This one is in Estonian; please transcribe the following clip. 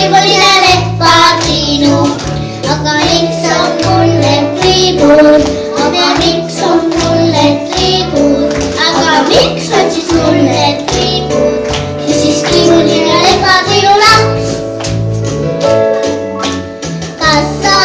kriibuline lehvatriinu. Aga miks on mul need kriibud? Aga miks on mul need kriibud? Aga miks on siis mul need kriibud? Küsis kriibuline lehvatriinu laps. Kas sa